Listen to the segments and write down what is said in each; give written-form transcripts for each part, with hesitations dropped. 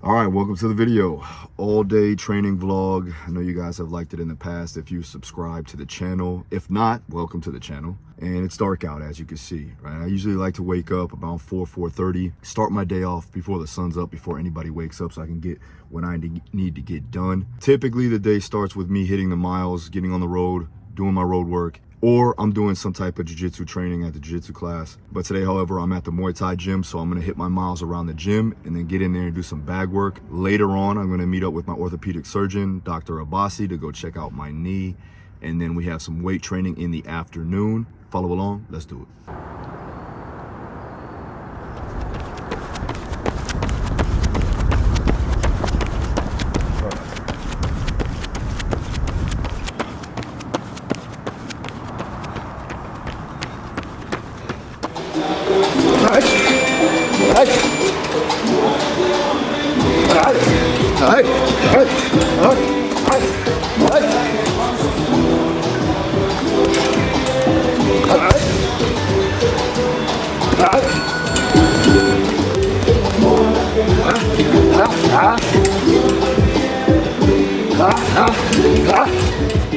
All right, welcome to the video. All day training vlog. I know you guys have liked it in the past if you subscribe to the channel. If not, welcome to the channel. And it's dark out, as you can see, right? I usually like to wake up about 4:30, start my day off before the sun's up, before anybody wakes up, so I can get what I need to get done. Typically, the day starts with me hitting the miles, getting on the road, doing my road work, or I'm doing some type of jiu-jitsu training at the jiu-jitsu class. But today, however, I'm at the Muay Thai gym, so I'm gonna hit my miles around the gym and then get in there and do some bag work. Later on, I'm gonna meet up with my orthopedic surgeon, Dr. Abbasi, to go check out my knee. And then we have some weight training in the afternoon. Follow along, let's do it.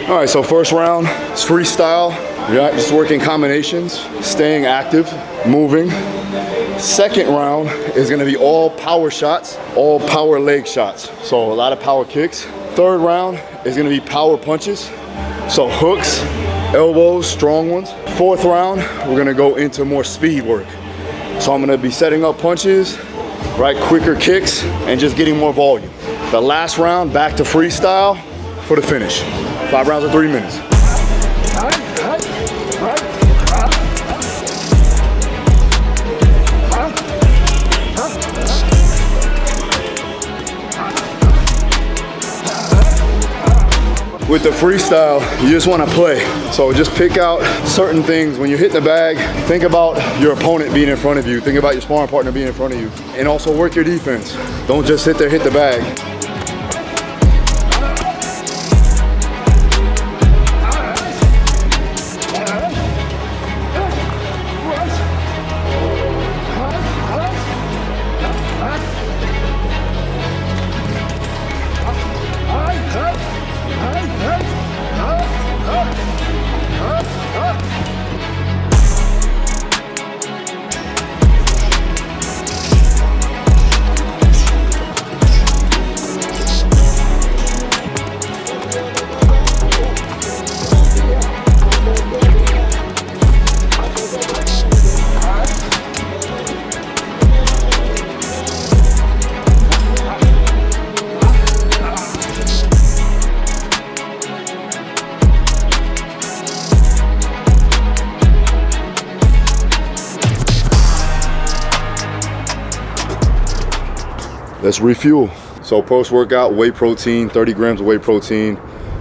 All right, so first round is freestyle. Yeah, just working combinations, staying active, moving. Second round is gonna be all power shots, all power leg shots. So a lot of power kicks. Third round is gonna be power punches. So hooks, elbows, strong ones. Fourth round, we're gonna go into more speed work. So I'm gonna be setting up punches, right, quicker kicks, and just getting more volume. The last round, back to freestyle for the finish. 5 rounds in 3 minutes. With the freestyle, you just want to play. So just pick out certain things. When you hit the bag, think about your opponent being in front of you. Think about your sparring partner being in front of you. And also work your defense. Don't just sit there, hit the bag. Let's refuel. So post-workout, whey protein, 30 grams of whey protein,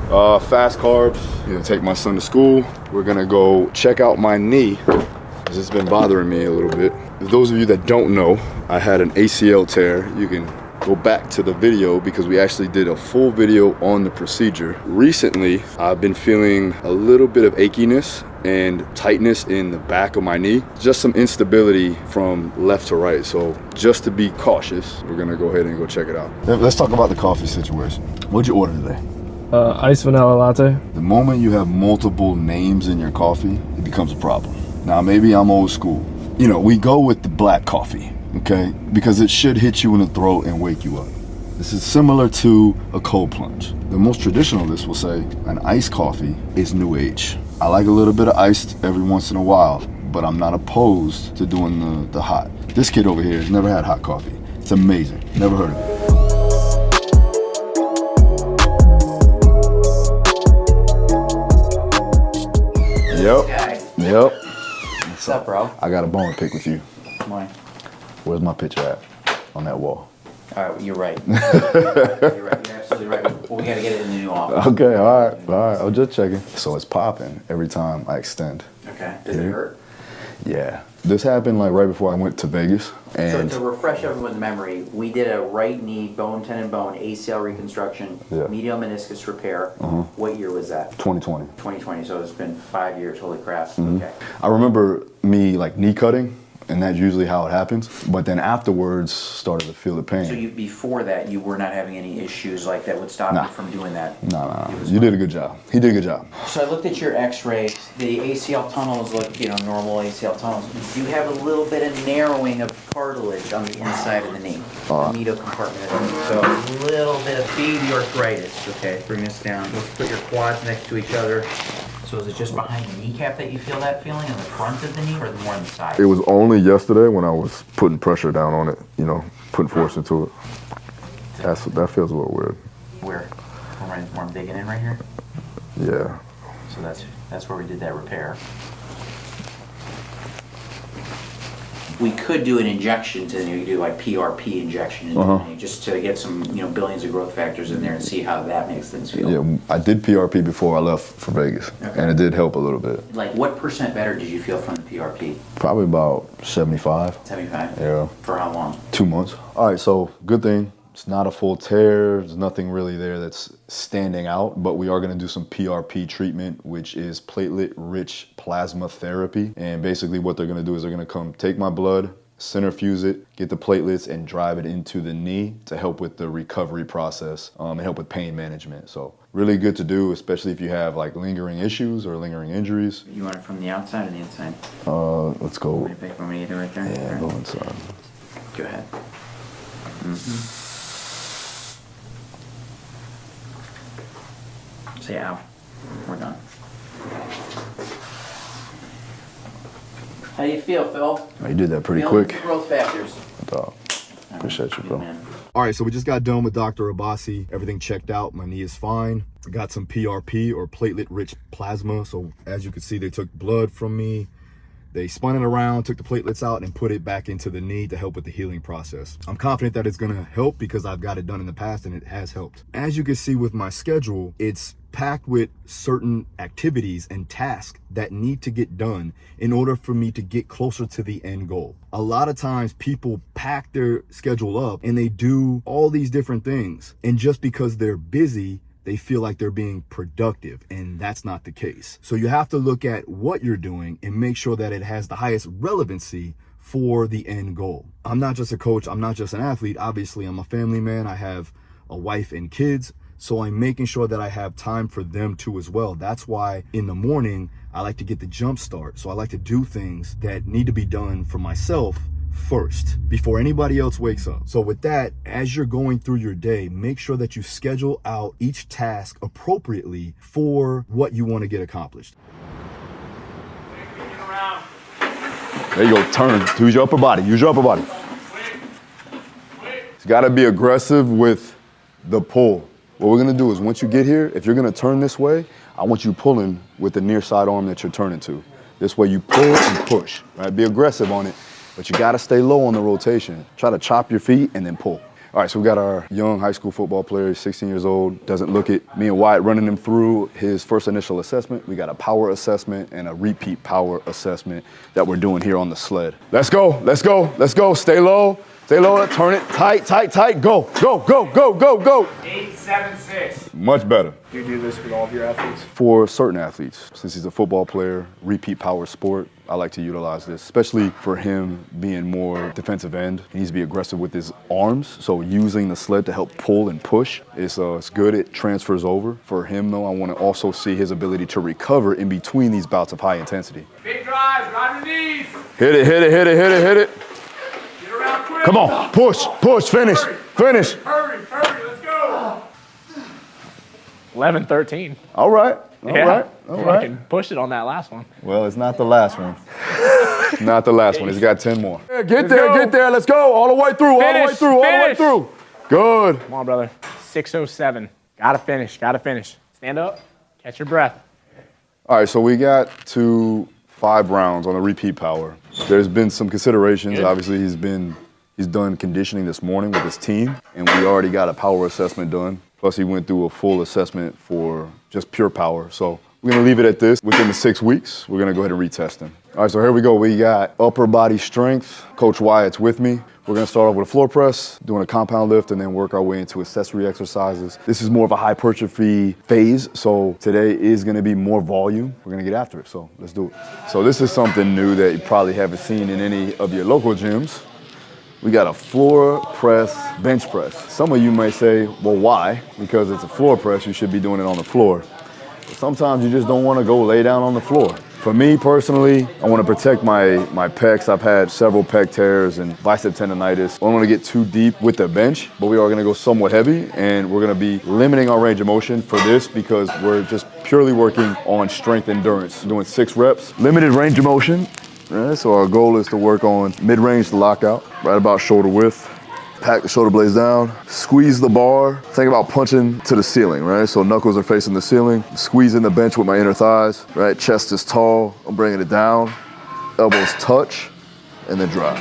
fast carbs. Gonna take my son to school. We're gonna go check out my knee, because it's been bothering me a little bit. For those of you that don't know, I had an ACL tear. You can go back to the video because we actually did a full video on the procedure. Recently, I've been feeling a little bit of achiness and tightness in the back of my knee. Just some instability from left to right. So just to be cautious, we're gonna go ahead and go check it out. Let's talk about the coffee situation. What'd you order today? Iced vanilla latte. The moment you have multiple names in your coffee, it becomes a problem. Now, maybe I'm old school. You know, we go with the black coffee, okay? Because it should hit you in the throat and wake you up. This is similar to a cold plunge. The most traditionalists will say an iced coffee is new age. I like a little bit of iced every once in a while, but I'm not opposed to doing the hot. This kid over here has never had hot coffee. It's amazing. Never heard of it. Yep. What's up, bro? I got a bone to pick with you. Why? Where's my picture at? On that wall. All right, you're right. You're right. You're absolutely right. Well, we gotta get it in the new office. Okay, all right. I was just checking. So it's popping every time I extend. Okay. Does it hurt? Yeah. This happened like right before I went to Vegas. And so to refresh everyone's memory, we did a right knee bone, tendon, bone, ACL reconstruction, medial meniscus repair. What year was that? 2020. 2020, so it's been 5 years, holy crap. Okay. I remember me like knee cutting and that's usually how it happens. But then afterwards, started to feel the pain. So before that, you were not having any issues like that would stop you from doing that? No. You did a good job. He did a good job. So I looked at your x-ray. The ACL tunnels look, normal ACL tunnels. You do have a little bit of narrowing of cartilage on the inside of the knee, the medial compartment of the knee. So a little bit of baby arthritis. Okay, bring this down. Let's put your quads next to each other. So is it just behind the kneecap that you feel that feeling, in the front of the knee, or more on the side? It was only yesterday when I was putting pressure down on it, putting force into it. That feels a little weird. Where I'm digging in right here? Yeah. So that's where we did that repair. We could do an injection to the knee. We could do like PRP injection into the knee, just to get some billions of growth factors in there and see how that makes things feel. Yeah, I did PRP before I left for Vegas, and it did help a little bit. Like what % better did you feel from the PRP? Probably about 75. 75? Yeah. For how long? 2 months. All right, so good thing. It's not a full tear. There's nothing really there that's standing out, but we are going to do some PRP treatment, which is platelet-rich plasma therapy. And basically what they're going to do is they're going to come take my blood, centrifuge it, get the platelets, and drive it into the knee to help with the recovery process and help with pain management. So really good to do, especially if you have like lingering issues or lingering injuries. You want it from the outside or the inside? Let's go. Want me to do it right there? Yeah, go inside. Go ahead. Say ow. We're done. How do you feel, Phil? Oh, you did that pretty Feeling quick. Growth factors. Appreciate you, bro. Man. All right, so we just got done with Dr. Abbasi. Everything checked out. My knee is fine. I got some PRP or platelet-rich plasma. So as you can see, they took blood from me. They spun it around, took the platelets out, and put it back into the knee to help with the healing process. I'm confident that it's gonna help because I've got it done in the past and it has helped. As you can see with my schedule, it's packed with certain activities and tasks that need to get done in order for me to get closer to the end goal. A lot of times people pack their schedule up and they do all these different things. And just because they're busy, they feel like they're being productive, and that's not the case. So you have to look at what you're doing and make sure that it has the highest relevancy for the end goal. I'm not just a coach, I'm not just an athlete. Obviously, I'm a family man. I have a wife and kids, so I'm making sure that I have time for them too as well. That's why in the morning, I like to get the jump start. So I like to do things that need to be done for myself first before anybody else wakes up. So with that, as you're going through your day, make sure that you schedule out each task appropriately for what you want to get accomplished. There you go, turn. Use your upper body. Use your upper body. You got to be aggressive with the pull. What we're going to do is once you get here, if you're going to turn this way, I want you pulling with the near side arm that you're turning to. This way you pull and push, right? Be aggressive on it. But you gotta stay low on the rotation. Try to chop your feet and then pull. All right, so we got our young high school football player, he's 16 years old, doesn't look it. Me and Wyatt running him through his first initial assessment. We got a power assessment and a repeat power assessment that we're doing here on the sled. Let's go, let's go, let's go. Stay low, turn it, tight, tight, tight, go, go, go, go, go, go. 8-7-6. Much better. Do you do this with all of your athletes? For certain athletes, since he's a football player, repeat power sport, I like to utilize this, especially for him being more defensive end. He needs to be aggressive with his arms, so using the sled to help pull and push is it's good. It transfers over. For him, though, I want to also see his ability to recover in between these bouts of high intensity. Big drive, drive your knees. Hit it, hit it, hit it, hit it, hit it. Get around quick. Come on, push, push, finish, finish. Hurry, let's go. 11-13. All right, all right, all right. Fucking pushed it on that last one. Well, it's not the last one. Not the last one. He's got 10 more. Yeah, get there. Let's go. All the way through. All the way through. All the way through. Good. Come on, brother. 6:07. Gotta finish. Gotta finish. Stand up. Catch your breath. All right, so we got to 5 rounds on the repeat power. There's been some considerations. Good. Obviously, he's done conditioning this morning with his team, and we already got a power assessment done. Plus, he went through a full assessment for just pure power. So we're gonna leave it at this. Within the 6 weeks, we're gonna go ahead and retest him. All right, so here we go. We got upper body strength. Coach Wyatt's with me. We're gonna start off with a floor press, doing a compound lift, and then work our way into accessory exercises. This is more of a hypertrophy phase, so today is gonna be more volume. We're gonna get after it, so let's do it. So this is something new that you probably haven't seen in any of your local gyms. We got a floor press, bench press. Some of you may say, well, why? Because it's a floor press, you should be doing it on the floor. But sometimes you just don't wanna go lay down on the floor. For me personally, I wanna protect my pecs. I've had several pec tears and bicep tendonitis. I don't wanna get too deep with the bench, but we are gonna go somewhat heavy, and we're gonna be limiting our range of motion for this because we're just purely working on strength endurance. Doing 6 reps, limited range of motion. Right, so our goal is to work on mid-range to lockout, right about shoulder width. Pack the shoulder blades down, squeeze the bar. Think about punching to the ceiling, right? So knuckles are facing the ceiling, squeezing the bench with my inner thighs, right? Chest is tall, I'm bringing it down. Elbows touch, and then drop.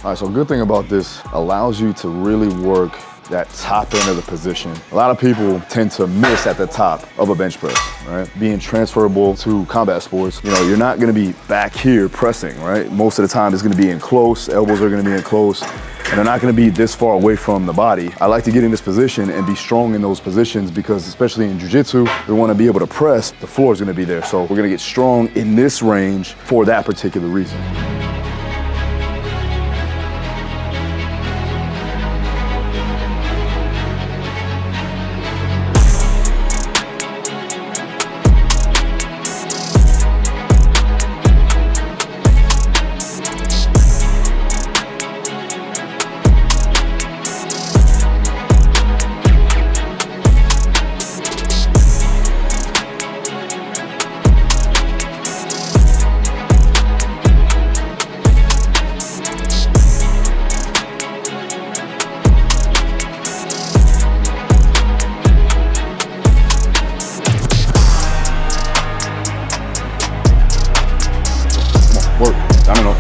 All right, so a good thing about this, allows you to really work that top end of the position. A lot of people tend to miss at the top of a bench press, right? Being transferable to combat sports, you're not gonna be back here pressing, right? Most of the time it's gonna be in close, elbows are gonna be in close, and they're not gonna be this far away from the body. I like to get in this position and be strong in those positions because especially in jiu-jitsu, we wanna be able to press, the floor is gonna be there. So we're gonna get strong in this range for that particular reason. Work, down and up,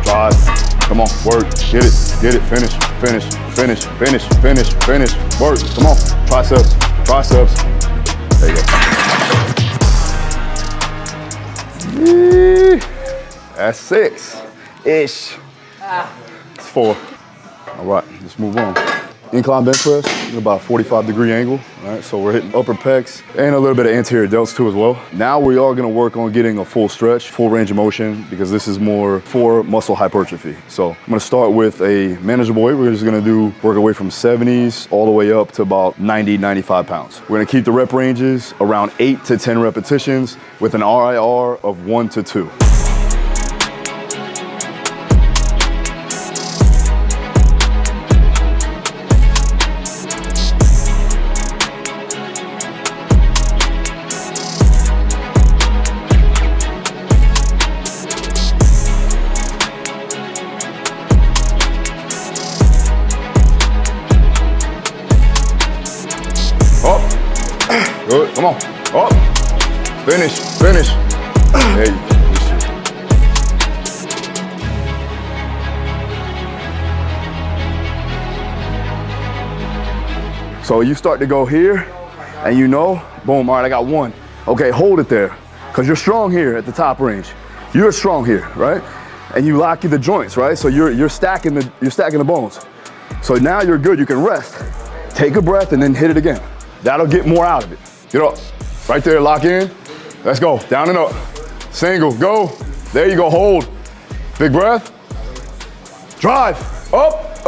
drive, come on, work, get it, finish, work, come on, triceps, there you go. That's 6-ish, it's 4. All right, let's move on. Incline bench press, about a 45-degree angle, all right? So we're hitting upper pecs and a little bit of anterior delts too as well. Now we are gonna work on getting a full stretch, full range of motion, because this is more for muscle hypertrophy. So I'm gonna start with a manageable weight. We're just gonna work our way from 70s all the way up to about 90, 95 pounds. We're gonna keep the rep ranges around 8 to 10 repetitions with an RIR of 1 to 2. Good, come on, up, finish. There you go. So you start to go here, and boom, all right, I got 1. Okay, hold it there, because you're strong here at the top range. You're strong here, right? And you lock the joints, right? So you're stacking the bones. So now you're good, you can rest. Take a breath and then hit it again. That'll get more out of it. Get up, right there, lock in. Let's go, down and up. Single, go. There you go, hold. Big breath. Drive, up.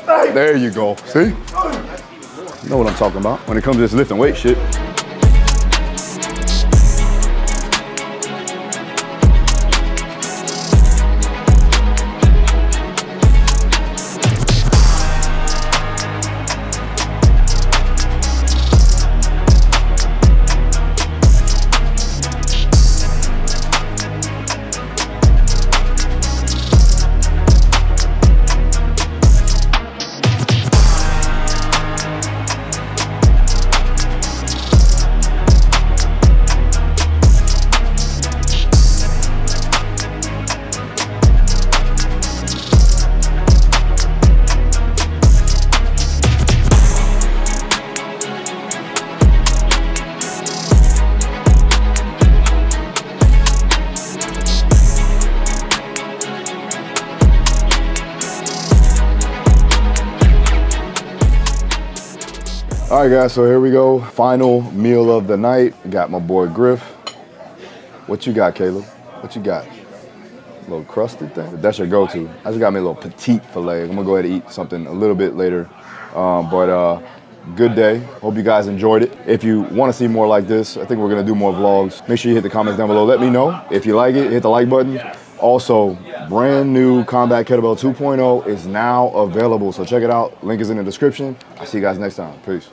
There you go, see? You know what I'm talking about when it comes to this lifting weight shit. All right, guys, so here we go. Final meal of the night. Got my boy Griff. What you got, Caleb? What you got? A little crusted thing? That's your go-to. I just got me a little petite filet. I'm gonna go ahead and eat something a little bit later. But good day. Hope you guys enjoyed it. If you want to see more like this, I think we're gonna do more vlogs. Make sure you hit the comments down below. Let me know. If you like it, hit the like button. Also, brand new Combat Kettlebell 2.0 is now available, so check it out. Link is in the description. I'll see you guys next time. Peace.